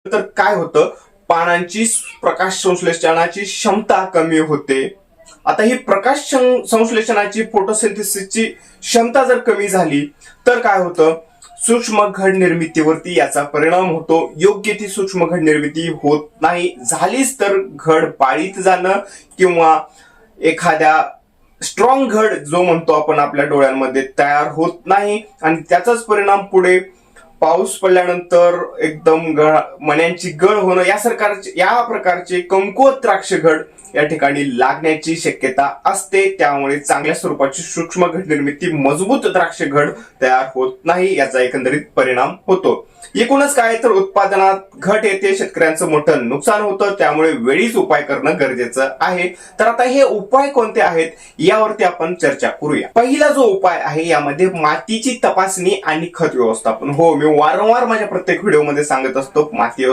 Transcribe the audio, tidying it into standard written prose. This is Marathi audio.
तर काय होतं, पानांची प्रकाश संश्लेषणाची क्षमता कमी होते. आता ही प्रकाश संश्लेषणाची फोटोसिंथेसिसची क्षमता जर कमी झाली तर काय होतं, सूक्ष्म घड निर्मितीवरती याचा परिणाम होतो. योग्य ती सूक्ष्म घड निर्मिती होत नाही, झालीच तर घड पाळीत जाणं किंवा एखाद्या स्ट्रॉंग घड जो म्हणतो आपण आपल्या डोळ्यांमध्ये तयार होत नाही, आणि त्याचाच परिणाम पुढे पाऊस पडल्यानंतर एकदम मण्यांची गळ होणं या प्रकारचे कमकुवत द्राक्ष घड या ठिकाणी लागण्याची शक्यता असते. त्यामुळे चांगल्या स्वरूपाची सूक्ष्म घड निर्मिती, मजबूत द्राक्ष घड तयार होत नाही, याचा एकंदरीत परिणाम होतो. एकूणच काय तर उत्पादनात घट येते, शेतकऱ्यांचं मोठं नुकसान होतं. त्यामुळे वेळीच उपाय करणं गरजेचं आहे. तर आता हे उपाय कोणते आहेत यावरती आपण चर्चा करूया. पहिला जो उपाय आहे यामध्ये मातीची तपासणी आणि खत व्यवस्थापन. हो, मी वारंवार माझ्या प्रत्येक व्हिडिओमध्ये सांगत असतो, माती